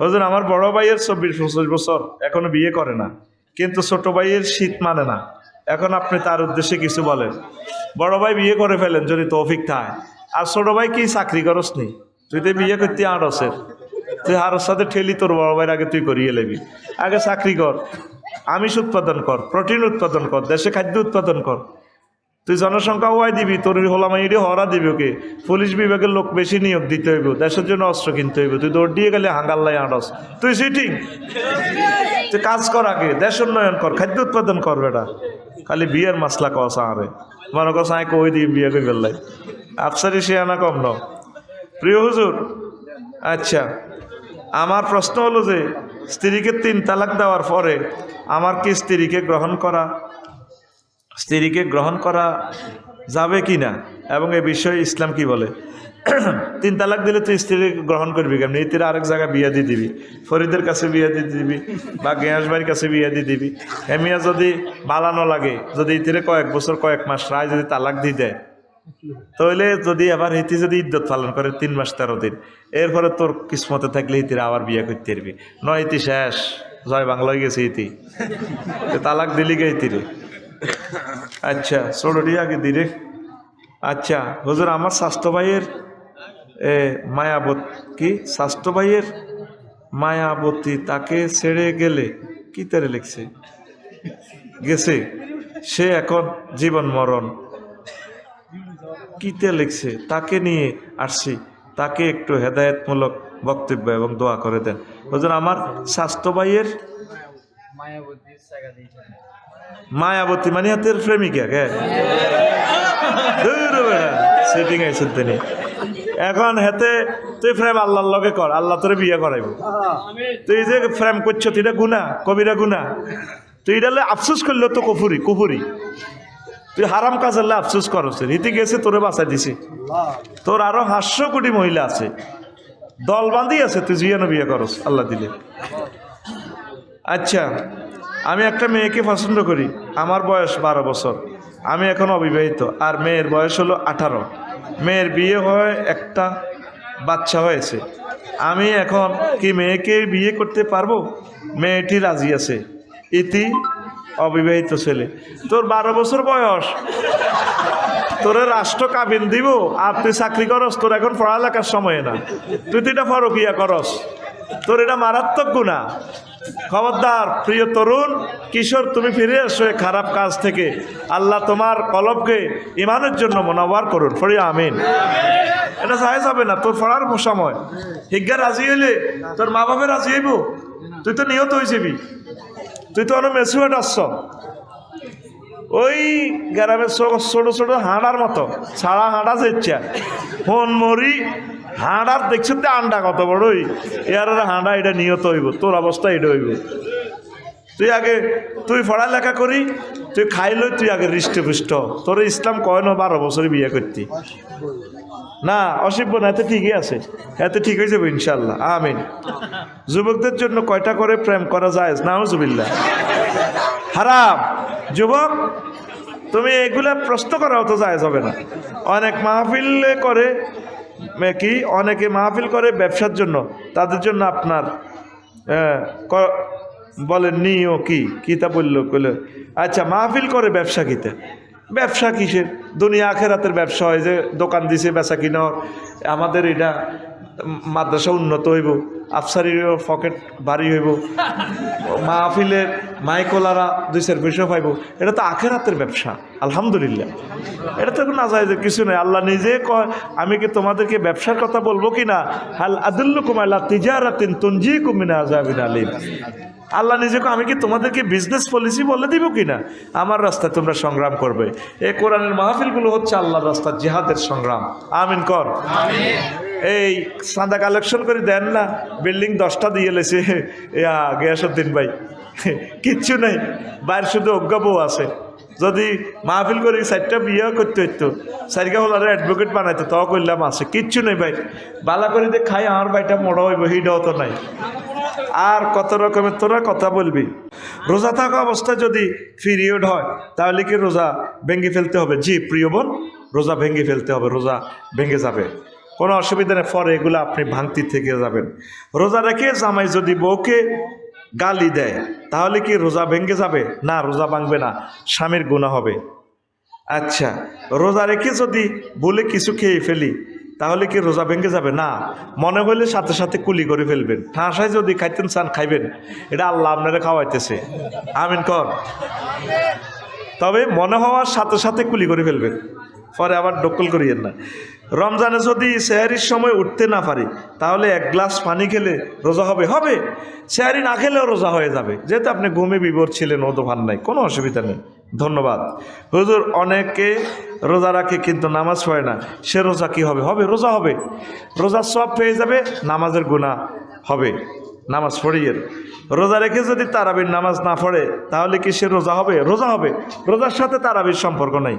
হুজুর আমার বড় ভাইয়ের 24-25 বছর এখনো বিয়ে করে না, কিন্তু ছোট ভাইয়ের শীত মানে না, এখন আপনি তার উদ্দেশ্যে কিছু বলেন। বড় ভাই বিয়ে করে ফেলেন যদি তৌফিক থাকে, আর ছোট ভাই কি চাকরি করস নি? তুই তো বিয়ে করতে আরসের, তুই আরস সাথে ঠেলি তোর বড় ভাইয়ের আগে তুই করিয়ে লেবি। আগে চাকরি কর, আমিষ উৎপাদন কর, প্রোটিন উৎপাদন কর, দেশে খাদ্য উৎপাদন কর। তুই জনসংখ্যা ওয়াই দিবি, তোর হোলামাইডি হরা দিবি, ওকে পুলিশ বিভাগের লোক বেশি নিয়োগ দিতে হইব, দেশের জন্য অস্ত্র কিনতে হইব। তুই দৌড় দিয়ে গেলে হাঙ্গাল্লাই আড়স, তুই সিটিং। তুই কাজ কর, আগে দেশ উন্নয়ন কর, খাদ্য উৎপাদন কর। বেটা খালি বিয়ের মাসলা কসা আরে মনে কস আয় কই দিই বিয়ে করে ফেললাই, আফসারি সে আনা কম ন। প্রিয় হুজুর, আচ্ছা আমার প্রশ্ন হলো যে স্ত্রীকে 3 তালাক দেওয়ার পরে আমার কি স্ত্রীকে গ্রহণ করা যাবে কি না, এবং এ বিষয়ে ইসলাম কি বলে? 3 তালাক দিলে তুই স্ত্রী গ্রহণ করবি কেমনি? ইতির আরেক জায়গায় বিয়ে দিয়ে দিবি, ফরিদের কাছে বিয়ে দিয়ে দিবি, বা গেয়াসবাড়ির কাছে বিয়ে দিয়ে দিবি। এমিয়া যদি বালানো লাগে, যদি ইতিরে কয়েক বছর কয়েক মাস রায় যদি তালাক দিয়ে দেয়, তাহলে যদি আবার ইতি যদি ইদ্যত পালন করে 3 মাস 13 দিন, এরপরে তোর কিসমতে থাকলে ইতিরে আবার বিয়ে করতে পারবি। নয় ইতি শেষ, জয় বাংলা হয়ে গেছে ইতি, তালাক দিলি গে ইতিরে। আচ্ছা ছোটটি আগে দিরে। আচ্ছা হুজুর আমার স্বাস্থ্য ভাইয়ের মায়াবতী তাকে ছেড়ে গেলে কি তারে লিখছে গেছে, সে এখন জীবন মরণ কিতে লিখছে, তাকে নিয়ে আসছি, তাকে একটু হেদায়েতমূলক বক্তব্য এবং দোয়া করে দেন। হুজুর আমার স্বাস্থ্য ভাইয়ের মায়াবতী মানে হাতের প্রেমিকা কে সেটিং আইসেন তিনি। এখন হেতে তুই প্রেম আল্লাহর লগে কর, আল্লাহ তোরে বিয়ে করাইব। তুই যে প্রেম করছো তুইটা গুনাহ, কবিরা গুনাহ। তুই এটা আফসোস করলে তো কুফুরি। তুই হারাম কাজ আল্লাহ আফসোস করছ, রীতি গেছে তোরে বাঁচাই দিছি। তোর আরো 500 কোটি মহিলা আছে, দল বান্ধি আছে, তুই জিয়ানো বিয়ে করস আল্লাহ দিলে। আচ্ছা আমি একটা মেয়েকে পছন্দ করি, আমার বয়স 12 বছর, আমি এখন অবিবাহিত, আর মেয়ের বয়স হলো 18। মেয়ের বিয়ে হয়, একটা বাচ্চা হয়েছে। আমি এখন কি মেয়েকে বিয়ে করতে পারবো? মেয়েটি রাজি আছে, ইতি অবিবাহিত ছেলে। তোর 12 বছর বয়স, তোরে রাষ্ট্র কাবিন দিব, আর তুই চাকরি করস, তোর এখন পড়ালেখার সময় না, তুই তো এটা ফরকিয়া করস, তোর এটা মারাত্মক গুনাহ। খবরদার প্রিয় তরুণ কিশোর, তুমি ফিরে আসো এই খারাপ কাজ থেকে। আল্লাহ তোমার কলবকে ইমানের জন্য মুনাওয়ার করুন, পড়ি আমিন। এটা জায়েজ হবে না, তোর পড়ার সময়। হিজ্ঞা রাজি হইলে তোর মা বাপে রাজি হইব, তুই তো নিহত হয়ে যাবি, তুই তো অনেক মেসুয়েট আসছ। ওই গ্রামের ছোট ছোট হাঁড়ার মতো ছাড়া হাঁড়া যেচ্ছা ফোন মরি হাঁড়ার দেখছো তো আন্ডা কত বড়ই, এর হাঁড়া এটা নিহত হইব, তোর অবস্থা এটা হইব। তুই পড়ালেখা করি, তুই খাইল, তুই আগে হৃষ্টপুষ্ট। তোর ইসলাম কয় না 12 বছরে বিয়ে করতি না, অসিব্য না, এতে ঠিকই আছে, এতে ঠিক হয়ে যাবে ইনশাল্লাহ, আমিন। যুবকদের জন্য কয়টা করে প্রেম করা যায়? নাউজুবিল্লাহ, হারাম। যুবক তুমি এগুলা প্রশ্ন করাও তো জায়েজ হবে না। অনেক মাহফিল করে কি, অনেকে মাহফিল করে ব্যবসার জন্য, তাদের জন্য আপনার বলেন নিও কি তা বললো কইলে। আচ্ছা মাহফিল করে ব্যবসা কিতে, ব্যবসা কিসের? দুনিয়া আখেরাতের ব্যবসা হয়, যে দোকান দিছে বেচা কিনার। আমাদের এটা মাদ্রাসা উন্নত হইব, আফসারিরও পকেট ভারী হইব, মাহফিলের মাইকোলারা 2-4 পয়সা পাইব। এটা তো আখেরাতের ব্যবসা, আলহামদুলিল্লাহ। এটা তো না যায় যে কিছু নেই। আল্লাহ নিজে কয়, আমি কি তোমাদেরকে ব্যবসার কথা বলবো কি না? হাল আদুল্লুকুম আলা তিজারাতিন তুনজিকুম মিন আযাবিন আলীম। আল্লাহ নিজেকে আমি কি তোমাদেরকে বিজনেস পলিসি বলে দিব কিনা? আমার রাস্তায় তোমরা সংগ্রাম করবে। এই কোরআনের মাহফিলগুলো হচ্ছে আল্লাহর রাস্তা, জিহাদের সংগ্রাম। আমিন কর। এই চাঁদা কালেকশন করে দেন না, বিল্ডিং 10টা দিয়ে লেছে গিয়াসউদ্দিন ভাই, কিচ্ছু নেই, বাইরে শুধু অজ্ঞা বউ আছে। যদি মাহফিল করি 4টা বিয়ে করতে হইতো, 4 হলারে অ্যাডভোকেট বানাইতো, তাও করলাম আছে, কিচ্ছু নেই ভাই। বালা করে দিয়ে খাই আমার ভাইটা মোড়া হইব, হিডাও তো নাই। আর কত রকমের তোরা কথা বলবি। রোজা থাকা অবস্থায় যদি পিরিয়ড হয়, তাহলে কি রোজা ভেঙে ফেলতে হবে? জি প্রিয় বোন, রোজা ভেঙে ফেলতে হবে, রোজা ভেঙে যাবে। কোনো অসুবিধা নেই, পরে এগুলো আপনি ভাঙতি থেকে যাবেন। রোজা রেখে জামাই যদি বউকে গালি দেয় তাহলে কি রোজা ভেঙে যাবে? না, রোজা ভাঙবে না, স্বামীর গুনাহ হবে। আচ্ছা, রোজা রেখে যদি বলে কিছু খেয়ে ফেলি তাহলে কি রোজা ভেঙে যাবে? না, মনে হলে সাথে সাথে কুলি করে ফেলবেন। ঠাঁসায় যদি খাইতেন চান খাইবেন, এটা আল্লাহ আপনারা খাওয়াইতেছে, আমিন কর। তবে মনে হওয়ার সাথে সাথে কুলি করে ফেলবেন, পরে আবার ডক্কল করিয়েন না। রমজানে যদি সেহারির সময় উঠতে না পারি তাহলে 1 গ্লাস পানি খেলে রোজা হবে? হবে। সেহারি না খেলেও রোজা হয়ে যাবে, যেহেতু আপনি ঘুমে বিভোর ছিলেন, ও তো ভান নাই, কোনো অসুবিধা নেই। ধন্যবাদ। হুজুর, অনেকে রোজা রাখে কিন্তু নামাজ পড়ে না, সে রোজা কি হবে? হবে, রোজা হবে, রোজার সব পেয়ে যাবে, নামাজের গুনাহ হবে। নামাজ পড়িয়ে রোজা রেখে যদি তারাবির নামাজ না পড়ে তাহলে কি সে রোজা হবে? রোজা হবে। রোজার সাথে তারাবির সম্পর্ক নাই।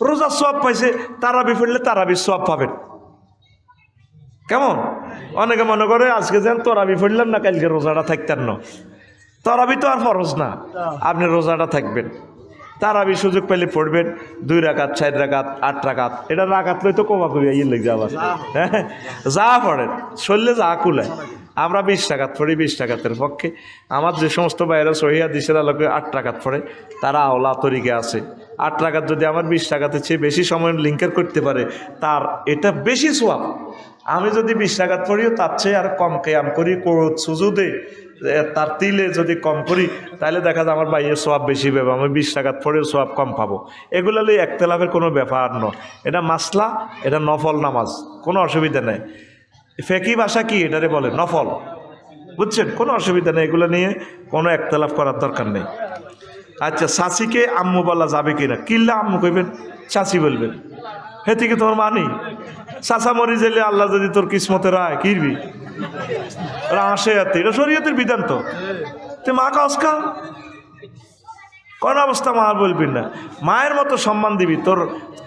রোজার সওয়াব পাইছে, তারাবি পড়লে তারাবির সওয়াব পাবেন। কেমন? অনেকে মনে করে আজকে যেন তরাবি পড়লাম না, কালকে রোজাটা থাকতেন না। তরাবি তো আর ফরজ না, আপনি রোজাটা থাকবেন। তারাবি সুযোগ পেলে পড়বেন, 2 রাকাত, 4 রাকাত, 8 রাকাত। এটা রাকাত লই তো কমা করি ইয়ে লেগে আবার, হ্যাঁ, যা পড়েন শরীরে যা কুলায়। আমরা 20 রাকাত পড়ি, 20 রাকাতের পক্ষে। আমার যে সমস্ত বাইরে সহিয়া দিশের আলোকে 8 রাকাত পড়ে, তারা আওলা তরিকে আছে। 8 রাকাত যদি আমার 20 রাকাতের চেয়ে বেশি সময় লিঙ্কের করতে পারে, তার এটা বেশি সোয়াব। আমি যদি 20 রাকাত পড়িও তার চেয়ে আর কম কেয়াম করি, কোরআন সুজুদে তার তিলে যদি কম করি, তাহলে দেখা যায় আমার বাইয়ের সোয়াব বেশি পাবো, আমি 20 রাকাত পড়েও সোয়াব কম পাবো। এগুলো হলে একতলাফের কোনো ব্যাপার নয়, এটা মাসলা, এটা নফল নামাজ, কোনো অসুবিধা নেই। ফেকি ভাষা কি এটারে বলে? নফল, বুঝছেন? কোনো অসুবিধা নেই, এগুলো নিয়ে কোনো একতলাফ করার দরকার নেই। আচ্ছা, চাষিকে আম্মু বলা যাবে কিনা? কিল্লা আম্মু কইবেন, চাষি বলবেন, হে থেকে তোমার মানি চাষা মরি যেলে আল্লাহ যদি তোর কিসমতে রায় কিরবি আসে, এটা শরীয়তের বিধান। তো মা কাজকা কোন অবস্থা মা বলবি না, মায়ের মতো সম্মান দিবি। তোর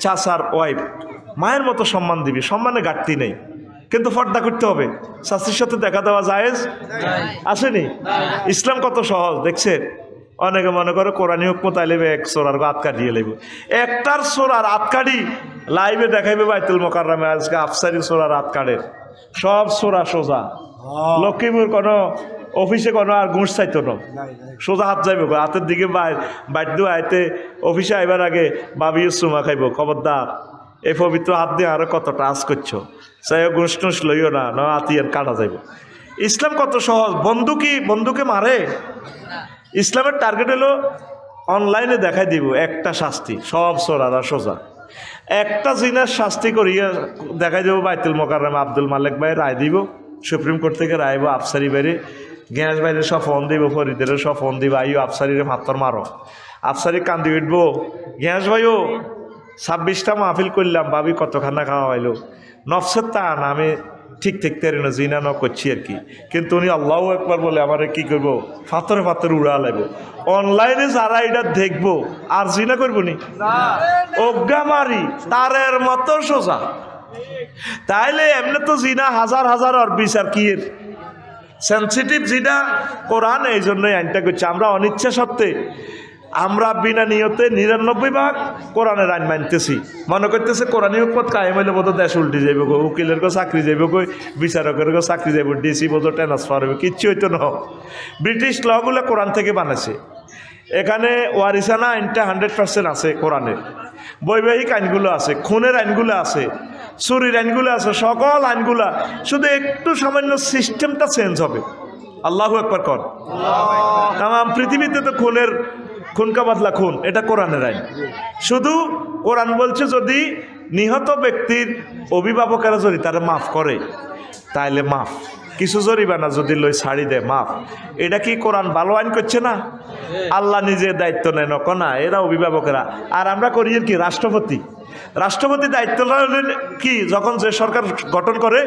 চাচার ওয়াইফ মায়ের মতো সম্মান দিবি, সম্মানে ঘাটতি নেই, কিন্তু পর্দা করতে হবে। শাস্তির সাথে দেখা দেওয়া জায়েজ আসেনি? ইসলাম কত সহজ দেখছেন। অনেকে মনে করে কোরআনী হুকম তাই লেবে 1 সোরার আত কাটিয়ে লেবে, একটার সোরার আত কাটি লাইভে দেখাইবে বাইতুল মোকাররমে। আজকে আফসারি সোরার আত কাটের, সব সোরা সোজা। লক্ষ্মীপুর কোনো অফিসে কোনো আর ঘুষ চাইতো না, সোজা হাত যাইব হাতের দিকে। বাধ্য আইতে অফিসে আইবার আগে বাবিও চুমা খাইব, খবরদার এই পবিত্র হাত দিয়ে আরো কত টাচ করছো, চাই ঘুষ টুস লইও না, না আতিয়ার কাটা যাইব। ইসলাম কত সহজ। বন্ধুকে মারে? ইসলামের টার্গেট হলো অনলাইনে দেখাই দিব একটা শাস্তি, সব সোরারা সোজা। একটা জিনার শাস্তি করিয়া দেখাই দেবো বাইতুল মোকাররমে, আব্দুল মালিক ভাই রায় দিব, সুপ্রিম কোর্ট থেকে রায় আইব, আফসারি বাইরে গ্যাস বাইরে সব ফোন দিব, ফরিদের সব ফোন দিব, আইও আফসারিরে মাত্তর মারো। আফসারি কান্দি উঠবো, গ্যাস ভাইও 26টা মাহফিল করলাম, ভাবি কতখানা খাওয়া হইলো। নফসের তা না, আমি ঠিক থাকতে পারি না, জিনা ন করছি আর কি। কিন্তু উনি আল্লাহু একবার বলে আমারে কি করবো, ফাতরে উড়া লাগবো। অনলাইনে যারা এটা দেখবো আর জিনা করবো নি, অজ্ঞা মারি তারের মতো সোজা। তাইলে এমনি তো জিনা হাজার হাজার আর বিচার কি সেন্সিটিভ জিনা কোরআন, এই জন্যই আইনটা করছে। আমরা অনিচ্ছা সত্ত্বে, আমরা বিনা নিয়তে 99 কোরআনের আইন মানতেছি, মনে করতেছে কোরআনী হুকমত কায়েম হইলে বোধ দেশ উল্টে যাইব গো, উকিলের গো চাকরি যাইব গো, বিচারকের গো চাকরি যাইব, ডিসি বোধ ট্রান্সফার হবে, কিচ্ছু হইতো না। ব্রিটিশ লগুলো কোরআন থেকে বানাইছে। এখানে ওয়ারিসানা আইনটা 100% আছে কোরআনে, বৈবাহিক আইনগুলো আছে, খুনের আইনগুলো আছে, চুরির আইনগুলো আছে, সকল আইনগুলা, শুধু একটু সামান্য সিস্টেমটা চেঞ্জ হবে। আল্লাহু আকবার কর। তাম পৃথিবীতে তো খুন কা বদলা খুন, এটা কোরআনের আইন। শুধু কোরআন বলছে যদি নিহত ব্যক্তির অভিভাবকেরা যদি তারা মাফ করে তাইলে মাফ, কিছু জরিমানা যদি লই ছাড়ি দেয় মাফ। এটা কি কোরআন ভালো আইন করছে না? আল্লাহ নিজে দায়িত্ব নেন না, এরা অভিভাবকেরা। আর আমরা করি কি, রাষ্ট্রপতি দায়িত্ব কি, যখন যে সরকার গঠন করে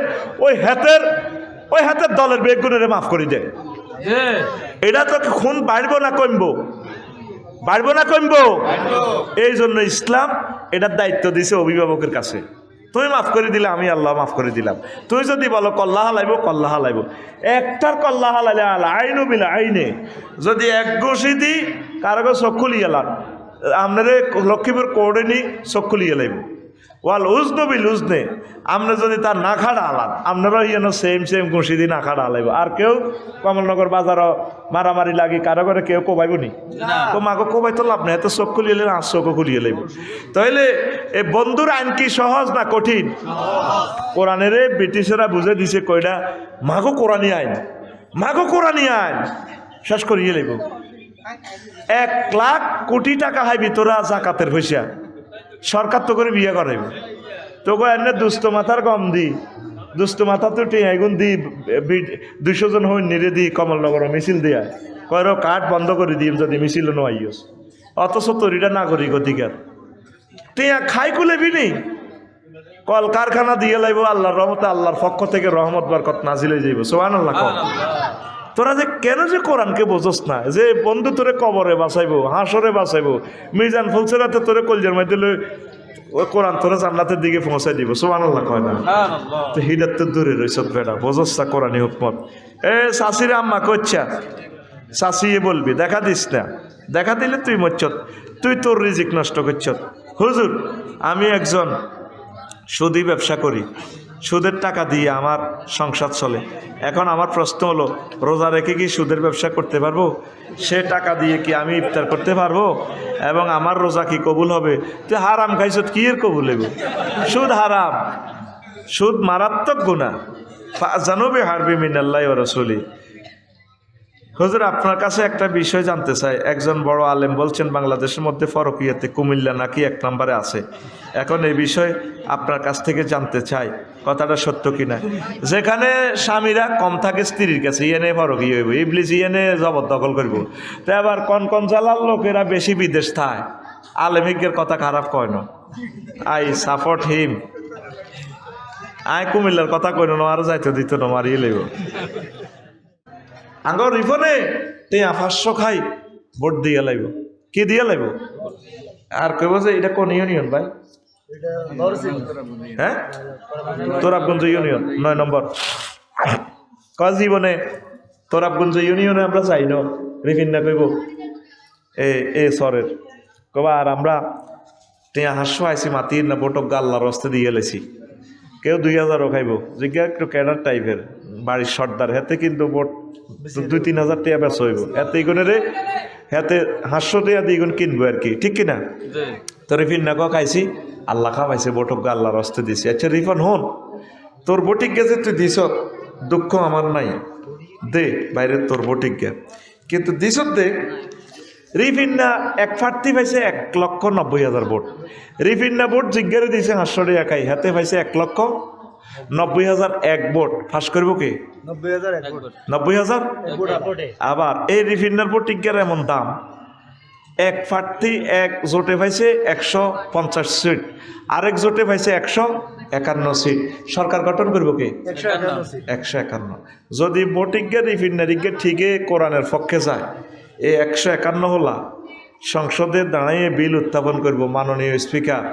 ওই হাতের দলের বেগুনের মাফ করে দেয়। এটা তো খুন বাড়বো না কমবো, এই জন্য ইসলাম এটার দায়িত্ব দিছে অভিভাবকের কাছে। তুমি মাফ করে দিলে আমি আল্লাহ মাফ করে দিলাম। তুমি যদি বলো কল্লা হালাইব, একটার কল্লা হালাইলে আইনু বিলা আইনে, যদি এক ঘুষি দিই কারো চক্ষু লিয়ে এলাম, আপনারে লক্ষ্মীপুর কোর্টে নি চক্ষু লিয়ে লাইব। ওয়াল উজনু বিল উজনে, আপনি যদি তার না খাড়া আলান আপনারাও ইয়েন সেম ঘুষি দিয়ে না খাড়া আলাইব। আর কেউ কমলনগর বাজারও মারামারি লাগি কারো করে কেউ কোবাইব নি, তো মাকে কোবাই তো লাভ নেই, এত চোখ খুলিয়ে লেন আর চোখও খুলিয়ে লাইব। তাইলে এই বন্ধুর আইন কি সহজ না কঠিন? কোরআনের ব্রিটিশরা বুঝে দিছে কয়টা মাগো কোরআনী আইন, মাগো কোরআনী আইন শেষ করিয়ে লাইব। 1 লাখ কোটি টাকা হাইবি তোরা জাকাতের পয়সা, সরকার তো করে বিয়ে করাইব, তোকে এনে দুস্থ মাথার কম দি, দুস্থ মাথা তো টিয়াগুন দি 200 জন হইন নিরে দি কমলনগর মিছিল দিয়া কয়ের কাঠ বন্ধ করে দিম যদি মিছিল নাইস, অথচ তরিটা নাগরিক অধিকার টিয়া খাই কুলেবি নি, কল কারখানা দিয়ে লাইব আল্লাহর রহমতে, আল্লাহর পক্ষ থেকে রহমত বরকত নাজিলে যাইব। সুবহানাল্লাহ। তোরা যে কেন যে কোরআনকে বোঝস না, যে বন্ধু তোরে কবরে বাঁচাইবো, হাসরে বাঁচাইবো, মিজান ফুলসেরাতে তোরে কলজের মধ্যে ওই কোরআন তোরা জান্নাতের দিকে পৌঁছাই দিব। সুবহানাল্লাহ কয় না? তো হিলাত তো দূরে রইছ বেটা, বোঝস না কোরআনী হুকমত। শাশিরে আম্মা কচ্ছা শাশিয়ে বলবি দেখা দিস না, দেখা দিলে তুই মচ্ছত, তুই তোর রিজিক নষ্ট করছ। হুজুর আমি একজন সুদি ব্যবসা করি, সুদের টাকা দিয়ে আমার সংসার চলে। এখন আমার প্রশ্ন হলো, রোজা রেখে কি সুদের ব্যবসা করতে পারবো? সে টাকা দিয়ে কি আমি ইফতার করতে পারবো? এবং আমার রোজা কি কবুল হবে? তুই হারাম খাইছ, কি এর কবুল হবে? সুদ হারাম, সুদ মারাত্মক গুনাহ। ফাজানুবি হারবি মিনাল্লাহি ওয়া রাসূলি। হুজুর আপনার কাছে একটা বিষয় জানতে চাই, একজন বড় আলেম বলছেন বাংলাদেশের মধ্যে ফরকিয়াতে কুমিল্লা নাকি 1 নম্বরে আছে। এখন এই বিষয়ে আপনার কাছ থেকে জানতে চাই কথাটা সত্য কিনা। যেখানে স্বামীরা কম থাকে স্ত্রীর কাছে, ইয়েনে ফরকি হইব, ইবলিস ইয়েনে জবরদখল করব। তো আবার কন জেলার লোকেরা বেশি বিদেশ থায়, আলেমিকের কথা খারাপ কয় না, আই সাপোর্ট হিম। আয় কুমিল্লার কথা কইল না, আর যাইতে দিত না, মারিয়ে লইব। আঙ্গর রিফনে টিয়া 500 খাই ভোট দিয়ে লাইব, কি দিয়ে লাইব? আর কইব যে এটা কোন ইউনিয়ন ভাই? হ্যাঁ, তোরাবগঞ্জ ইউনিয়ন 9 নম্বর। কয় জীবনে তোরাবগঞ্জ ইউনিয়নে আমরা যাই না, রিফিন না কইব এ সরের কবা আর আমরা টিয়া 500 আইসি মাতির না ভোটক আল্লাহর রাস্তে দিয়ে লেছি। কেউ 2000ও খাইব, জিজ্ঞা একটু ক্যাডার টাইপের বাড়ির সর্দার, হাতে কিন্তু ভোট 2-3 হাজার টাকা বেচ হইব, এতে ইগুনের হাতে 500 টাকা দিয়ে ইগুন কিনবো আর কি, ঠিক কিনা? তো রিফিন না খাইছি আল্লাহ খাওয়াইছে, ভোটক আল্লাহর রাস্তে দিছি। আচ্ছা রিফান হন, তোর বটিক গেছে তুই দিস, দুঃখ আমার নাই, দে বাইরে তোর বটিক গে, কিন্তু দিস দে। রিফিন্না এক প্রার্থী পাইছে 1,90,000 ভোট। রিফিন্না ভোট জিজ্ঞারে দিয়েছে 500 টাকা খাই, হাতে পাইছে 1,90,001 ভোট। ফাঁস করব কি 90,000? আবার এই রিফিন্নার ভোট টিকার এমন দাম, এক প্রার্থী এক জোটে পাইছে 150 সিট, আরেক জোটে পাইছে 151 সিট। সরকার গঠন করব কি 151। যদি ভোটিজ্ঞা রিফিন্নারিজ্ঞা ঠিকই কোরআনের পক্ষে যায়, এই 151 হলা সংসদে দাঁড়িয়ে বিল উত্থাপন করব। মাননীয় স্পিকার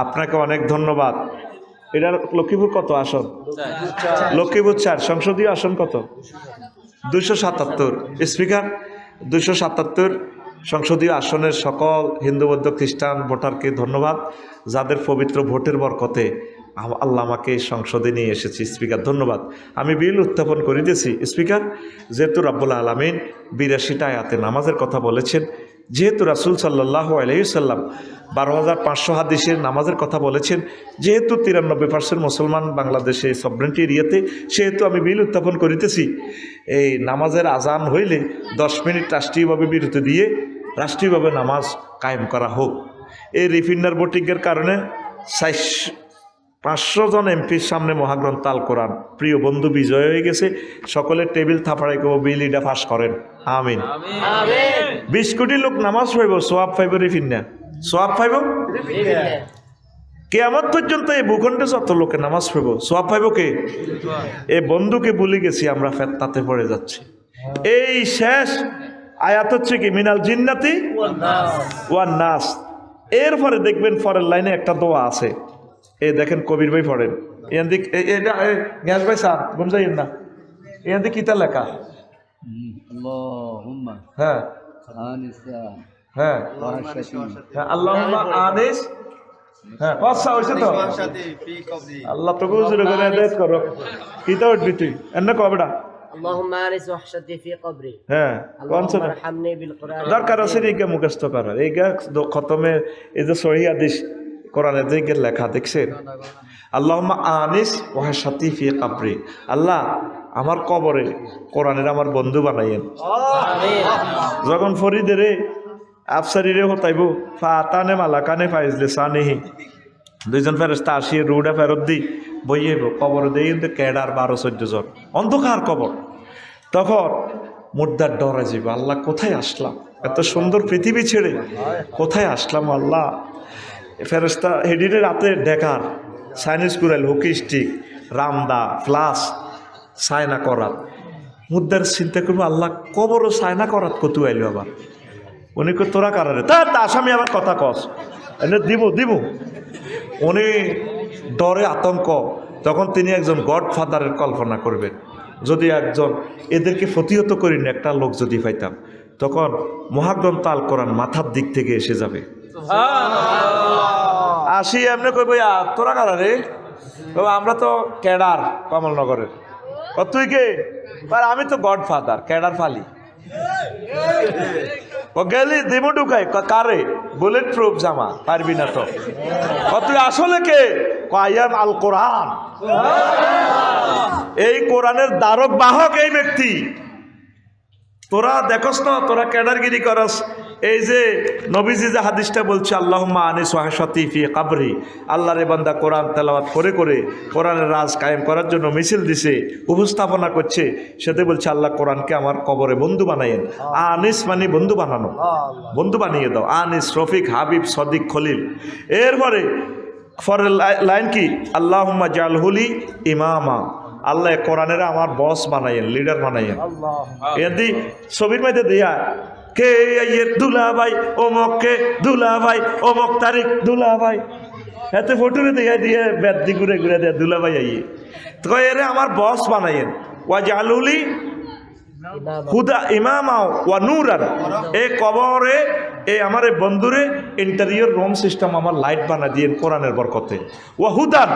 আপনাকে অনেক ধন্যবাদ। এটার লক্ষ্মীপুর কত আসন? লক্ষ্মীপুর 4। সংসদীয় আসন কত? 277। স্পিকার 277 সংসদীয় আসনের সকল হিন্দু বৌদ্ধ খ্রিস্টান ভোটারকে ধন্যবাদ, যাদের পবিত্র ভোটের বরকতে আল্লাহ আমাকে সংসদে নিয়ে এসেছি। স্পিকার ধন্যবাদ। আমি বিল উত্থাপন করে দিয়েছি। স্পিকার যেহেতু রাব্বুল আলামিন 82টা আয়াতে নামাজের কথা বলেছেন, যেহেতু রাসূল সাল্লাল্লাহু আলাইহি ওয়াসাল্লাম 12,500 হাদিসের নামাজের কথা বলেছেন, যেহেতু 93% মুসলমান বাংলাদেশে সভরেন্টি এরিয়াতে, সেহেতু আমি বিল উত্থাপন করিতেছি এই নামাজের আজান হইলে 10 মিনিট রাষ্ট্রীয়ভাবে বিরতি দিয়ে রাষ্ট্রীয়ভাবে নামাজ কায়েম করা হোক। এই রিফিন্নার ভোটিংয়ের কারণে 500 জন এমপির সামনে মহাগ্রন্থ আল কোরআন প্রিয় বন্ধু বিজয় হয়ে গেছে। সকলের টেবিল থাপাড়াই করবো, বিল এটা পাস করেন, আমিন। 20 কোটি লোক নামাজ পাইব, সোয়াব পাইব রিফিন্না, সোয়াব পাইব। কিয়ামত পর্যন্ত এই ভূখণ্ডে যত লোকে নামাজ পাইব, সোয়াব পাইব কে? এ বন্ধুকে ভুলে গেছি আমরা, ফেতনাতে পড়ে যাচ্ছি। এই শেষ আয়াত হচ্ছে কি মিনাল জিন্নাতি ওয়ান নাস। এরপরে দেখবেন পরের লাইনে একটা দোয়া আছে, এই দেখেন কবির ভাই পড়েন, গ্যাস ভাই স্যার ঘুম যাইয়েন না, এখান কিতা লেখা? হ্যাঁ হ্যাঁ, আল্লাহুম্মা আনিস হ্যাঁ কথা হয়েছে তো আল্লাহ তোকে উজুরে করে আদায় করো কিতা উঠবি তুই এনে কবড়া اللهم آنس وحشتي في قبري হ্যাঁ কোন اللهم ارحمني بالقرآن দরকার আছে এইটা মুখস্থ করার এইটা খতমে এই যে সহি হাদিস কোরআনের দিকে লেখা দেখছেন আল্লাহুম্মা আনিস ওয়াহশাতি ফি কবরি আল্লাহ আমার কবরে কোরআনের আমার বন্ধু বানাইয়েন آمين যখন ফরিদেরে আফসারিরে হতাইব ফাতানে মালাকানে ফাইজলে সানেহি দুইজন ফেরেস্তা আসিয়ে রুডা ফেরত দি বইয়েব কবর দিয়ে কিন্তু কেডার 12-14 জন অন্ধকার কবর তখন মুর্দার ডরে যাব আল্লাহ কোথায় আসলাম এত সুন্দর পৃথিবী ছেড়ে কোথায় আসলাম আল্লাহ ফেরেস্তা হেডিরে রাতে ডেকার সাইনিস কুরাইল হকি স্টিক রামদা ফ্লাস সায়না করাত মুদ্দার চিন্তা করবো আল্লাহ কবরও সায়না করাত কত আইলো আবার উনি কো তোরা কারারে তা আসামি আবার কথা কস এনে দিব উনি ডরে আতঙ্ক তখন তিনি একজন গডফাদারের কল্পনা করবেন যদি একজন এদেরকে প্রতিহত করিনি একটা লোক যদি পাইতাম তখন মহাগ্রন্থ আল কোরআন মাথার দিক থেকে এসে যাবে আসি এমনি কইব তোরা কারারে আমরা তো কেডার কমলনগরের তুই কে আমি তো গডফাদার কেডার ফালি ও গেলি দিমু ঢুকাই কারে বুলেট প্রুফ জামা পারবি না তো তুই আসলে কে আয়াম আল কোরআন এই কোরআনের দ্বারক বাহক এই ব্যক্তি তোরা দেখস না তোরা ক্যাডারগিরি করস এই যে নবীজি যে হাদিসটা বলছে আল্লাহুম্মা আনিস ওয়াহশাতি ফি কবরি আল্লাহর বান্দা কোরআন তেলাওয়াত করে কোরআনের রাজ কায়েম করার জন্য মিছিল দিছে উপস্থাপনা করছে সেটা বলছে আল্লাহ কোরআনকে আমার কবরে বন্ধু বানাইয়েন আনিস মানে বন্ধু বানানো বন্ধু বানিয়ে দাও আনিস রফিক হাবিব সদিক খলিল এরপরে পরের লাইন কি আল্লাহুম্মা জালহুলি ইমামা আল্লাহ কোরআনের আমার বস বানাইয়েন লিডার বানাইয়েন এদি ছবির মধ্যে দিয়া কে দুলা ভাই অমক তারিখ দুলা ভাই এতে ফটোরে দিয়ে বেদি ঘুরে দিয়ে দুলা ভাই আইয়ে তো এরে আমার বস বানাইয়েন ওয়া জালুলি হুদা ইমামা ওয়া নূরান এ কবরে এ আমার বন্ধুরে ইন্টেরিয়র রুম সিস্টেম আমার লাইট বানা দিয়েন কোরআনের বরকতে ওয়া হুদান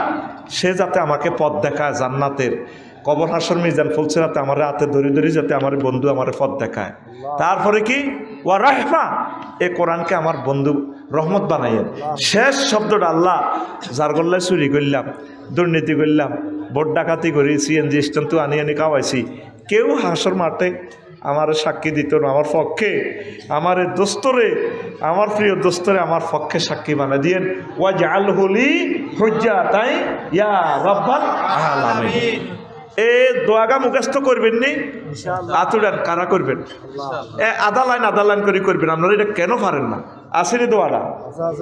সে যাতে আমাকে পথ দেখায় জান্নাতের কবর হাসর মিজান ফুলসিরাতে আমার হাতে ধরি যাতে আমার বন্ধু আমার পথ দেখায় তারপরে কি ওয়া রাহমা এ কোরআনকে আমার বন্ধু রহমত বানাইয়েন শেষ শব্দটা আল্লাহ যার গল্লায় চুরি করলাম দুর্নীতি করলাম ভোট ডাকাতি করি সিএনজি স্ট্যান্ড তো আনি খাওয়াইছি কেউ হাসর মাঠে আমার সাক্ষী দিত না আমার পক্ষে আমার দোস্তরে আমার প্রিয় দোস্তরে আমার পক্ষে সাক্ষী বানা দিয়েন ওয়া জালহুলি হুজ্জাতাই ইয়া রাব্বাল আলামিন এ দোয়াগা মুখস্থ করবেন নি আতুরান কারা করবেন আধা লাইন করে করবেন আপনারা এটা কেন পারেন না আসেনি দোয়াটা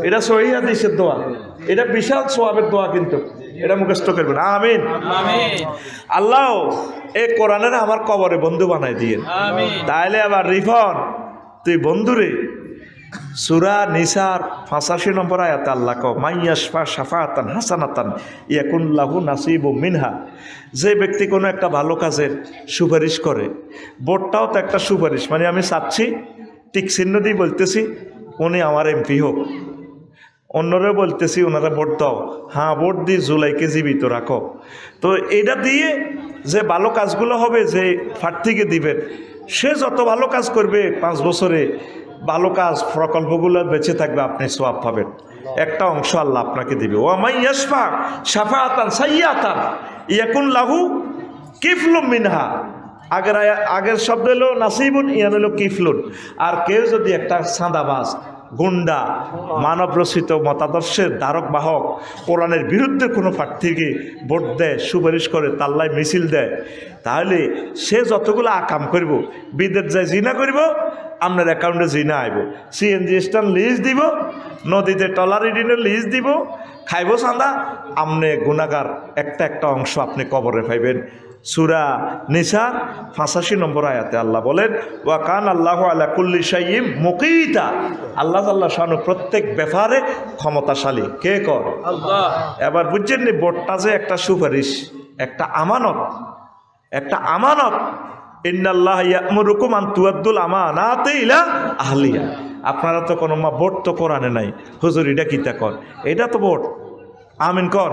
এটা সহি হাদিসের দোয়া এটা বিশাল সোয়াবের দোয়া কিন্তু এটা মুখস্থ করবেন আমিন আল্লাহ এ কোরআনের আমার কবরে বন্ধু বানাই দিয়ে তাইলে আবার রিফন তুই বন্ধুরে সূরা নিসার 85 নম্বর আয়াতে আল্লাহ কও মাইয়াশফা শাফাআতান হাসানাতান ইয়াকুন লাহু নাসিবুম মিনহা যে ব্যক্তি কোনো একটা ভালো কাজের সুপারিশ করে ভোটটাও তো একটা সুপারিশ মানে আমি চাচ্ছি টিক চিহ্ন দিয়ে বলতেছি উনি আমার এমপি হোক অন্যরা বলতেছি ওনারা ভোট দাও হ্যাঁ ভোট দিয়ে জুলাইকে জীবিত রাখো তো এটা দিয়ে যে ভালো কাজগুলো হবে যে প্রার্থীকে দিবেন সে যত ভালো কাজ করবে 5 বছরে ভালো কাজ প্রকল্পগুলো বেঁচে থাকবে আপনি সওয়াব পাবেন একটা অংশ আল্লাহ আপনাকে দিবে ওয়া মাইয়াশফা শাফাআতান সাইয়্যাতান ইয়াকুন লাহু কিফলুম মিনহা আগের শব্দ হলো নাসিবুন ইয়ান হলো কিফলুন আর কেউ যদি একটা সাদাবাজ গুন্ডা মানব রচিত মতাদর্শের ধারক বাহক কোরআনের বিরুদ্ধে কোনো প্রার্থীকে ভোট দেয় সুপারিশ করে তাল্লায় মিছিল দেয় তাহলে সে যতগুলো আকাম করব বিদেশ যায় জিনা করব আপনার অ্যাকাউন্টে জিনা আইব সিএনজি স্ট্যান্ড লিজ দিব নদীতে টলার রিডিনের লিজ দিব খাইব চাঁদা আপনি গুনাগার একটা অংশ আপনি কবরে পাইবেন সূরা নিসা 85 নম্বর আয়াতে আল্লাহ বলেন ওয়া কান আল্লাহু আলা কুল্লি শাইইন মুকিতা আল্লাহ তাআলা শানু প্রত্যেক ব্যাপারে ক্ষমতাশালী কে কর আল্লাহ এবার বুঝছেন নি ভোটটা যে একটা সুপারিশ একটা আমানত ইন্নাল্লাহা ইয়া'মুরুকুম আন তুআদ্দুল আমানাতি ইলা আহলিহা আপনারা তো কোনো ভোট তো কোরআনে নাই, হুজুর এটা কিতা কর, এটা তো ভোট। আমিন কর।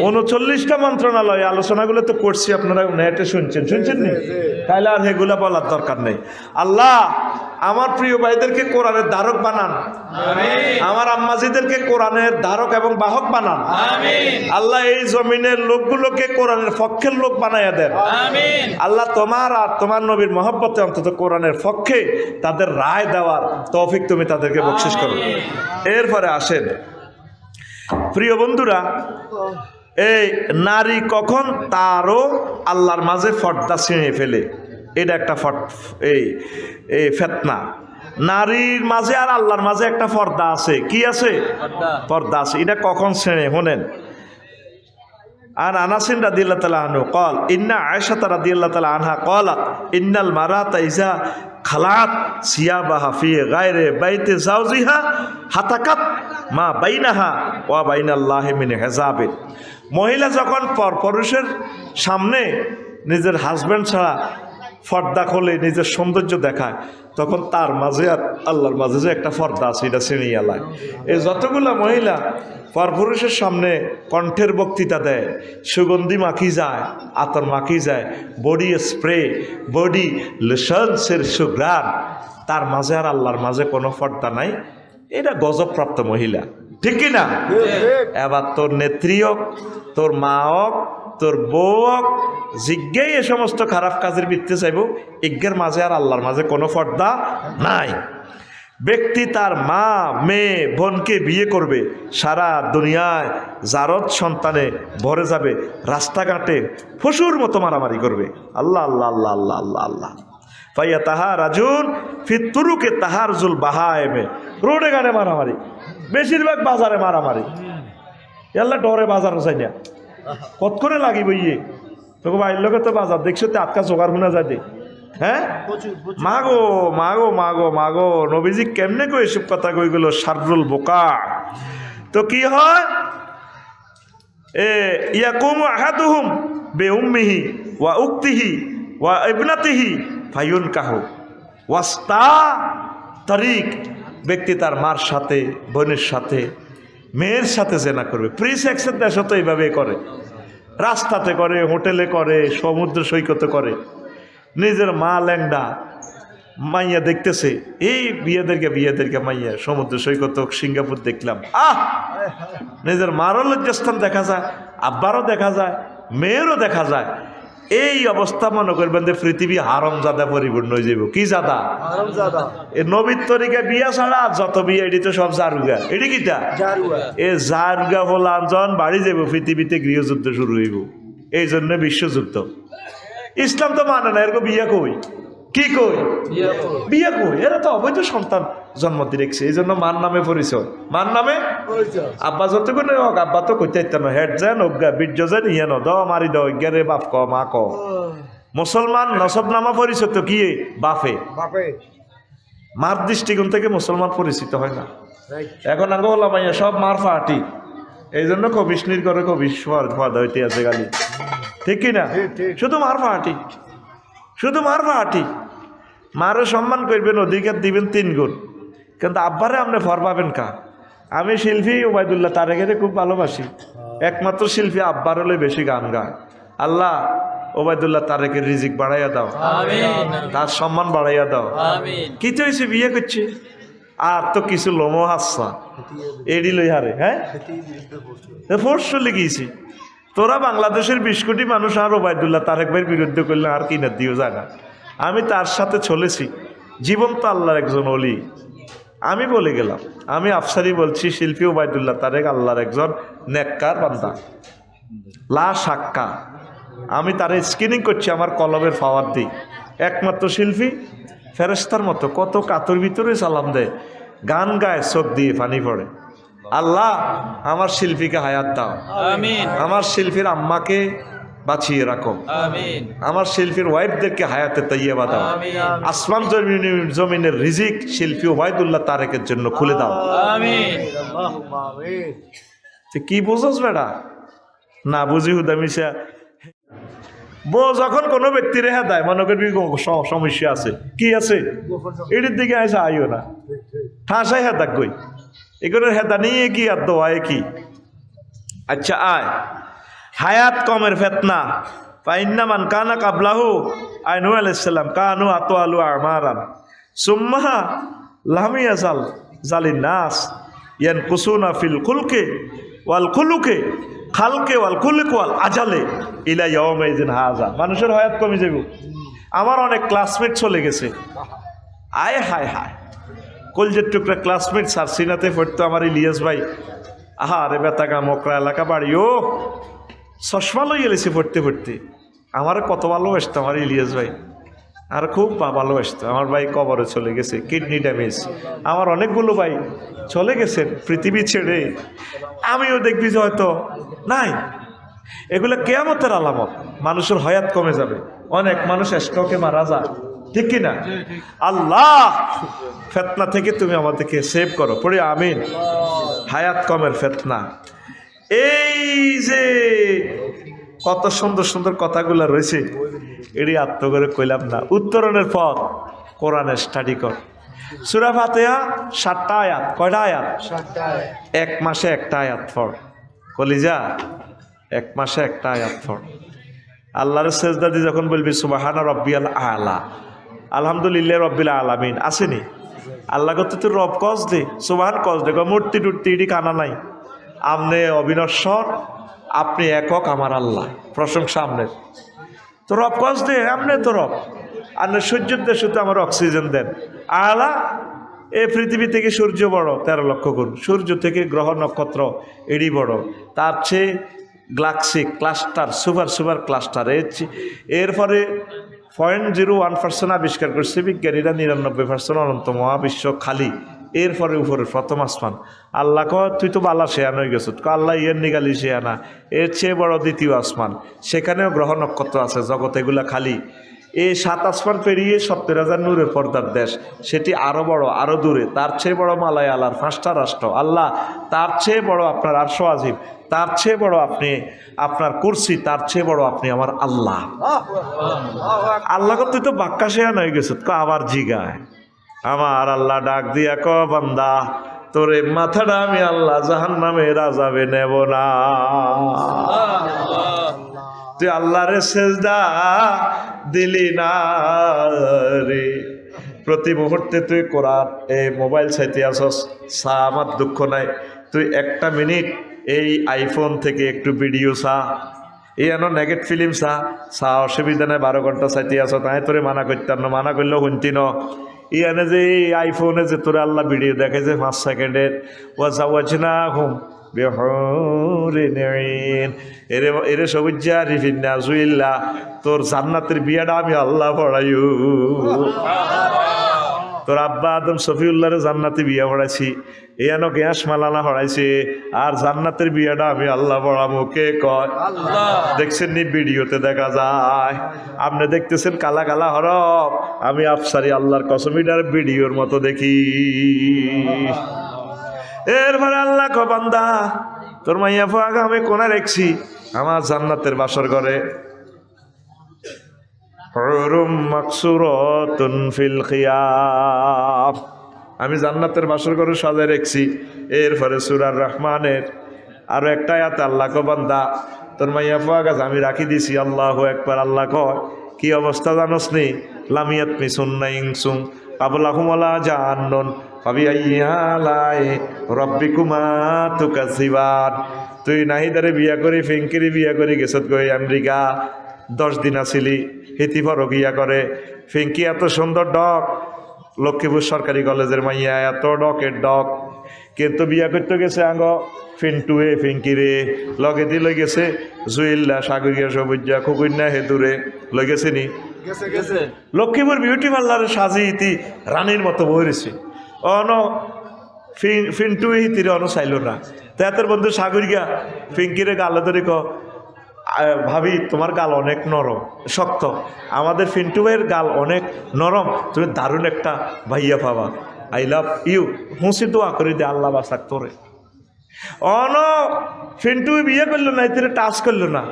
39টা মন্ত্রণালয় আলোচনাগুলো তো করছি, আপনারা নেটে শুনছেন নি? তাহলে আর এগুলা বলার দরকার নেই। আল্লাহ আমার প্রিয় ভাইদেরকে কোরআনের ধারক বানান, আমার আম্মাজিদেরকে কোরআনের ধারক এবং বাহক বানান। আল্লাহ এই জমিনের লোকগুলোকে কোরআনের পক্ষের লোক বানাইয়া দেন। আল্লাহ তোমার আর তোমার নবীর মহব্বতে অন্তত কোরআনের পক্ষে তাদের রায় দেওয়ার তৌফিক তুমি তাদেরকে বকশিশ করো। এরপরে আসেন প্রিয় বন্ধুরা, এই নারী কখন তারও আল্লাহর মাঝে ফর্দা ছিঁড়ে ফেলে, এটা একটা এই ফিতনা। নারীর মাঝে আর আল্লাহর মাঝে একটা পর্দা আছে। কি আছে? পর্দা আছে। এটা কখন ছিঁড়ে শোনেন। আর আনাসিন রাদিয়াল্লাহু তাআলা আনহু قال ان عائشه رضي الله تعالى عنها قالت ان المراه اذا خلعت ثيابها في غير بيت زوجها هتكت ما بينها وبين الله من حجاب। মহিলা যখন পরপুরুষের সামনে নিজের হাজবেন্ড ছাড়া পর্দা খোলে, নিজের সৌন্দর্য দেখায়, তখন তার মাঝে আর আল্লাহর মাঝে যে একটা পর্দা আছে এটা ছিঁড়িয়ে লায়। এই যতগুলো মহিলা পরপুরুষের সামনে কণ্ঠের বক্তৃতা দেয়, সুগন্ধি মাখি যায়, আতর মাখি যায়, বডি স্প্রে, বডি লোশনসের সুঘ্রাণ, তার মাঝে আর আল্লাহর মাঝে কোনো পর্দা নাই, এটা গজবপ্রাপ্ত মহিলা। ঠিক কি না? এবার তোর নেত্রী হোক, তোর মা হোক, তোর বউ হোক, জিজ্ঞাই এ সমস্ত খারাপ কাজের বৃত্তে চাইব, ইজ্ঞের মাঝে আর আল্লাহর মাঝে কোনো পর্দা নাই। ব্যক্তি তার মা, মেয়ে, বোনকে বিয়ে করবে, সারা দুনিয়ায় জারদ সন্তানে ভরে যাবে, রাস্তাঘাটে পশুর মতো মারামারি করবে। আল্লাহ আল্লাহ আল্লাহ আল্লাহ আল্লাহ আল্লাহ। ফাইয়া তাহা রাজুন ফিতুরুকে তাহার জুল বাহায়েমে, রোডে গানে মারামারি, বেশিরভাগ বাজারে মারামারি। আল্লাহ ডরে বাজার চাই না, কত করে লাগিব ইয়ে তোকে বাইর লোকে তো বাজার দেখছো তো আটকা জোগাড় শোনা যায় দে। হ্যাঁ, মাগো মাগো মাগো মাগো, নবীজি কেমনে কই এসব কথা কই গেল শাররুল বোকা। তো কি হয়, ইয়াকুম আহাদুহুম বে উম্মিহি ওয়া উক্তিহি ওয়া ইবনাতিহি ফায়ুনকাহু ওয়াস্তা তারিক। ব্যক্তি তার মার সাথে, বোনের সাথে, মেয়ের সাথে জেনা করবে। প্রি সেক্সের দেশ তো এইভাবে করে, রাস্তাতে করে, হোটেলে করে, সমুদ্র সৈকতে করে। নিজের মা ল্যাংডা, মাইয়া দেখতেছে, এই বিয়েদেরকে মাইয়া সমুদ্র সৈকত সিঙ্গাপুর দেখলাম, নিজের মারও লজ্জাস্থান দেখা যায়, আব্বারও দেখা যায়, মেয়েরও দেখা যায়। এই অবস্থা মনে করবেন যে পৃথিবী হারামজাদা পরিপূর্ণ হয়ে যাব। কি জাদা? এ নবীর তরিকা বিয়া ছাড়া যত বিয়ে এটি তো সব জারুগা। এটি কিটা? এ জারুগা হলাম বাড়ি যাব, পৃথিবীতে গৃহযুদ্ধ শুরু হইব। এই জন্য বিশ্বযুদ্ধ। ইসলাম তো মানে না এরকম বিয়া কই, কি কই বিয়া কই, এরা তো অবৈধ সন্তান জন্ম দিয়ে রেখেছে। এই জন্য মার নামে পরিচয়, মার নামে আব্বা যত করে হোক, আব্বা তো কইতে না, হেড যেন অজ্ঞা বীর্য যেন ইয়ে ন দ মারি দাও জ্ঞারে বাপ ক মা ক। মুসলমান নসব নামা পরিচয় তো কি বাপে, মার দৃষ্টিকোণ থেকে মুসলমান পরিচিত হয় না। এখন আগে হলাম মাইয়া সব মার ফাটি, এই জন্য কবিষ্ণীর করে কবি ফাদ হইতে আছে গালি। ঠিক কিনা? শুধু মার ফাটি, শুধু মার ফাটি। মারও সম্মান করবেন, অধিকার দিবেন 3 গুণ, কিন্তু আব্বারে আপনি ফর পাবেন কা। আমি শিল্পী ওবায়দুল্লাহ তারেকের খুব ভালোবাসি, একমাত্র শিল্পী আব্বার হলে বেশি গান গায়। আল্লাহ ওবায়দুল্লাহ তারেকের রিজিক বাড়াইয়া দাও, তার সম্মান বাড়াইয়া দাও। কি তো হয়েছে, বিয়ে করছে আর তো কিছু লোমো হাসা এডি লই হারে। হ্যাঁ, ফোর্স লিখিয়েছি, তোরা বাংলাদেশের 20 কোটি মানুষ আর ওবায়দুল্লাহ তারেক ভাইয়ের বিরুদ্ধে করলে আর কি না দিও যায় না। আমি তার সাথে চলেছি, জীবন্ত আল্লাহর একজন অলি। আমি বলে গেলাম, আমি আফসারি বলছি, শিল্পী ওবায়দুল্লাহ তারেক আল্লাহর একজন নেককার বান্দা, লা সাক্কা। আমি তার স্ক্রিনিং করছি আমার কলমের পাওয়ার দিই। একমাত্র শিল্পী, ফেরেশতার মতো কত কাতর ভিতরে সালাম দেয়, গান গায়, চোখ দিয়ে পানি পড়ে। আল্লাহ আমার শিল্পীকে হায়াত দাও, আমার শিল্পীর আম্মাকে বাঁচিয়ে রাখো, আমার শিল্পীর ওয়াইফদেরকে হায়াতে তাইয়্যিবা দাও, আসমান জমিনের রিজিক শিল্পী ওবায়দুল্লাহ তারেকের জন্য খুলে দাও। কি বুঝোস বেটা? না বুঝি হুদামিশা বউ যখন কোনো ব্যক্তির হেদায় মনে করবি সমস্যা আছে, কি আছে এটির দিকে আসে আইও না, ঠাসাই হেদাক গই এগুলোর হেদা নিয়ে কি আর দোয়ায় কি। আচ্ছা আয় হায়াত কমের ফেতনা ফাইন্নামান কানা কাবলাহু আইনু আলাইহিসসালাম কানু আতওয়ালু আমারান সুম্মা লাম ইয়াজাল জালিন নাস ইয়ানকুসুনা ফিল খুলকে ওয়াল খুলুকে খালকে ওয়াল খুলক ওয়াল আজালে ইলা ইয়াউমাইযিন হাযা। মানুষের হায়াত কমে যাবে। আমার অনেক ক্লাসমেট চলে গেছে, আয় হায় হায় কলজের টুকরা ক্লাসমেট স্যার সিনাতে পড়তো আমার ইলিয়াস ভাই, আহা রে বেতাগা মোকরা এলাকা বাড়ি, ও চশমা লই গেলেছি পড়তে পড়তে। আমার কত ভালোবাসতো আমার ইলিয়াস ভাই, আর খুব ভালোবাসতো। আমার ভাই কবরে চলে গেছে, কিডনি ড্যামেজ। আমার অনেকগুলো ভাই চলে গেছেন পৃথিবী ছেড়ে, আমিও দেখবি যে হয়তো নাই। এগুলো কেয়ামতের আলামত, মানুষের হায়াত কমে যাবে। অনেক মানুষ স্ট্রোকে মারা যায়, ঠিক কিনা? আল্লাহ ফেতনা থেকে তুমি আমাদেরকে সেভ করো, পড়ি আমিন। হায়াত কমের ফেতনা, এই যে কত সুন্দর সুন্দর কথাগুলো রয়েছে, এটি আত্ম করে কইলাম না। উত্তরণের পথ কোরআনের স্টাডি কর। সূরা ফাতিহা 7টা আয়াত, কয়টা আয়াত? এক মাসে একটা আয়াত পড় কলিজা, এক মাসে একটা আয়াত পড়। আল্লাহর সেজদা দিয়ে যখন বলবি সুবহানা রাব্বিয়াল আলা, আলহামদুলিল্লাহ রাব্বিল আলামিন, আসেনি? আল্লাহ করতে তুই রব কস দে, সুবহান কস দে, মূর্তি টুর্তি এটি কানা নাই। আমনে অবিনশ্বর, আপনি একক আমার আল্লাহ, প্রশংসা আমনের। তো রব কস দে, আমনে তো রব, আর সূর্যের দেশে তো আমার অক্সিজেন দেন। আলা এই পৃথিবী থেকে সূর্য বড় 13 লক্ষ গুণ, সূর্য থেকে গ্রহ নক্ষত্র এডি বড়, তার চেয়ে Galaxy cluster, super super cluster, এরপরে 0.01% আবিষ্কার করছে বিজ্ঞানীরা, 99% অনন্ত মহাবিশ্ব খালি। এরপরে উপরে প্রথম আসমান। আল্লাহ কয় তুই তো বালা শেয়ান হয়ে গেছ, আল্লাহ ইয়ের নিগালি শেয়ানা, এর চেয়ে বড় দ্বিতীয় আসমান, সেখানেও গ্রহ নক্ষত্র আছে, জগৎ এগুলা খালি। এই 7 আসমান পেরিয়ে 70,000 নূরের পর্দার দেশ, সেটি আরো বড়, আরো দূরে। তার চেয়ে বড় মালায়ালার 5টা রাষ্ট্র। আল্লাহ তার চেয়ে বড় আপনার আরশ আজিম, তার চেয়ে বড় আপনি আপনার কুরসি, তার চেয়ে বড় আপনি আমার আল্লাহ। আল্লাহ তুই তো বাক্কা শেয়ান হয়ে গেছ, আবার জিগায়। আমার আল্লাহ ডাক দিয়া ক বান্দা, তোরে মাথাটা আমি আল্লাহ জাহান্নামে রাজাবে নেব না। তুই আল্লাহরে সেজদা দিলি না রে, প্রতি মুহূর্তে তুই কোরআন এই মোবাইল চাইতে আসস। সা আমার দুঃখ নাই, তুই 1টা মিনিট এই আইফোন থেকে একটু ভিডিও চা, এই এনো নেগেট ফিল্ম চা অসুবিধা নাই। 12 ঘন্টা চাইতে আস, তাই তোরে মানা করতাম না, মানা করলেও শুনতি ন। ইয়ানে যে এই আইফোনে যে তোরে আল্লাহ ভিডিও দেখে যে 5 সেকেন্ডের, ওয়াজনা হুম এরে সবুজা রিফিন্না জুইল্লা, তোর জান্নাতের বিয়াটা আমি আল্লাহ পড়াইও। তোর আব্বা আদম শফিউল্লাহরে জান্নাতে বিয়া পড়াইছি, এনো গ্যাস মালানা পড়াইছে, আর জান্নাতের বিয়াটা আমি আল্লাহ পড়াবো। কে কয়? দেখছেন নি ভিডিওতে দেখা যায়, আপনি দেখতেছেন কালা কালা হরফ, আমি আফসারি আল্লাহর কসমিটার ভিডিওর মতো দেখি। এরপরে আল্লাহ কো বান্দা, তোর মাইয়া ফাগা আমি কোনা রেখছি আমার জান্নাতের বাসর ঘরে, হুরুম মাকসুরাতুন ফিল খিয়াম, আমি জান্নাতের বাসর ঘরে সাজায় রেখছি। এরপরে সূরা রহমানের আরো একটা আয়াত আল্লাহ কো বান্দা, তোর মাইয়া ফাগা আমি রাখি দিছি। আল্লাহু আকবার। আল্লাহ কয় কি অবস্থা জানোস নি? লামিয়াত মিসুন্না ইনসুম কাবলাহুম ওয়ালা জান্নান ফাবিআইয়ালাই রাব্বিকুমা তুকাযিবান। তুই নাহিদারে বিয়া করি, ফিঙ্কিরি বিয়া করি গেছত গই আমেরিকা, 10 দিন আসিলি, হিতিফর গিয়া করে। ফিঙ্কি এত সুন্দর ডক, লক্ষ্মীপুর সরকারি কলেজের মাইয়া, এত ডকের ডক, কিন্তু বিয়া করতে গেছে আঙ্গ ফিন্টুয়ে ফিঙ্কিরে, লগে দি লই গেছে জুইল্লা, সাগরিয়া, সবুজা, খুকুন্যা, হেতুরে লই গেছে নি। লক্ষ্মীপুর বিউটি পার্লারে সাজি ইতি রানীর মতো বইরেছে। অন ফিন্টুয়ে হিতিরে অন চাইল না। তাদের বন্ধু সাগরিয়া ফিঙ্কিরে গালে ধরে ক, ভাবি তোমার গাল অনেক নরম শক্ত, আমাদের ফিন্টু ভাইয়ের গাল অনেক নরম, তুমি দারুণ একটা ভাইয়া পাবা, আই লাভ ইউ। হুঁসি দোয়া করে দে আল্লাহ বাসাক তোরে। অন ফিন্টু বিয়ে করলো না, এতে টাচ করলো না,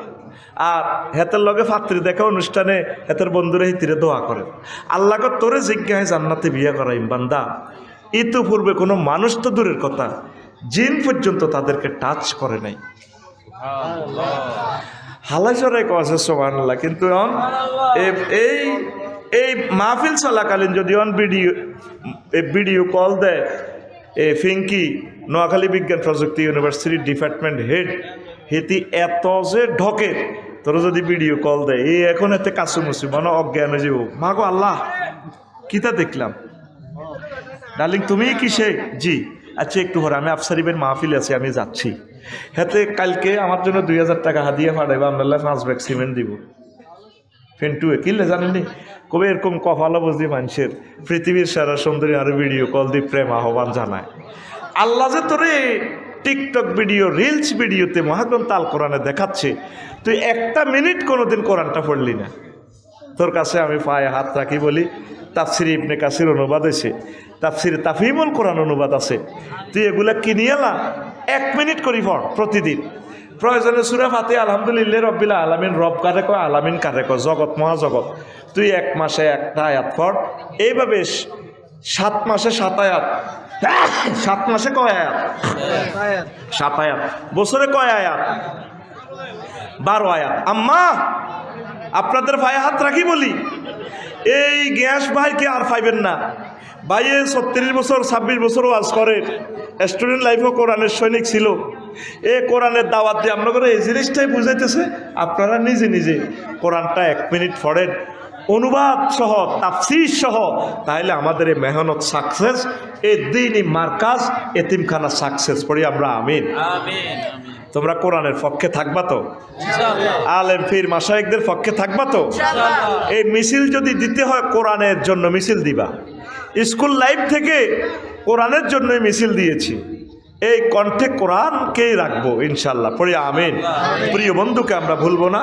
আর হেতের লগে ফাত্রি দেখা অনুষ্ঠানে হেতের বন্ধুরা হিতিরে দোয়া করেন আল্লাহকে তোরে জিজ্ঞায় জান্নাতে বিয়ে করাইম বান্দা ইতিপূর্বে কোনো মানুষ তো দূরের কথা জিন পর্যন্ত তাদেরকে টাচ করে নাই হালাসরাই কছে সুবহানাল্লাহ কিন্তু এই এই মাহফিল চলাকালীন যদি ভিডিও কল দেয় ফিঙ্কি নোয়াখালী বিজ্ঞান প্রযুক্তি ইউনিভার্সিটির ডিপার্টমেন্ট হেড হেতি এত যে ঢকে তোর যদি ভিডিও কল দেয় এই এখন এতে কাছুমুচু মানে অজ্ঞান হয়ে যাব মা গো আল্লাহ কিতা দেখলাম ডার্লিং তুমি কিসে জি আচ্ছা একটু পরে আমি আফসারিবের মাহফিল আছে আমি যাচ্ছি হাতে কালকে আমার জন্য 2000 টাকা হাদিয়া পাঠাইবা আমরা 5 ব্যাগ সিমেন্ট দিব ফেন্টুয়ে কিনলে জানেননি কবে এরকম কপালা বুঝি মানুষের পৃথিবীর সারা সুন্দরী আরো ভিডিও কল দিয়ে প্রেম আহ্বান জানায় আল্লাহ যে তোরে টিকটক ভিডিও রিলস ভিডিওতে মহাগ্রন্থ আল কোরআনে দেখাচ্ছে তুই একটা মিনিট কোনোদিন কোরআনটা পড়লি না তোর কাছে আমি পায়ে হাত রাখি বলি তাফসির ইবনে কাসির অনুবাদ হয়েছে তাফসির তাফহিমুল কোরআন অনুবাদ আছে তুই এগুলা কিনিয়ে এলা 1 মিনিট করি পড় প্রতিদিন প্রয়োজনে সূরা ফাতিহা আলহামদুলিল্লাহ রাব্বিল আলামিন রব কারে কয় আলামিন কারে কয় জগৎ মহাজগৎ তুই 1 মাসে একটা আয়াত পড় এইভাবে 7 মাসে 7 আয়াত 7 মাসে কয় আয়াত 7 আয়াত বছরে কয় আয়াত 12 আয়াত আম্মা আপনাদের পায়ে হাত রাখি বলি এই গ্যাস ভাইকে আর পাইবেন না ভাইয়ে 36 বছর 26 বছর ওয়াজ করে স্টুডেন্ট লাইফও কোরআনের সৈনিক ছিল এ কোরআনের দাওয়াত দিয়ে আপনাদের এই জিনিসটাই বুঝাইতেছে আপনারা নিজে নিজে কোরআনটা 1 মিনিট পড়েন অনুবাদ সহ তাফসীর সহ তাহলে আমাদের এই মেহনত সাকসেস এই দ্বীনি মার্কাজ এতিমখানা সাকসেস পড়ি আমরা আমিন আমিন তোমরা কোরআনের পক্ষে থাকবা তো আলেম ফির মাশায়েখদের পক্ষে থাকবা তো এই মিছিল যদি দিতে হয় কোরআনের জন্য মিছিল দিবা স্কুল লাইফ থেকে কোরআনের জন্যই মিছিল দিয়েছি এই কণ্ঠে কোরআনকেই রাখবো ইনশাল্লাহ পড়ি আমিন প্রিয় বন্ধুকে আমরা ভুলবো না।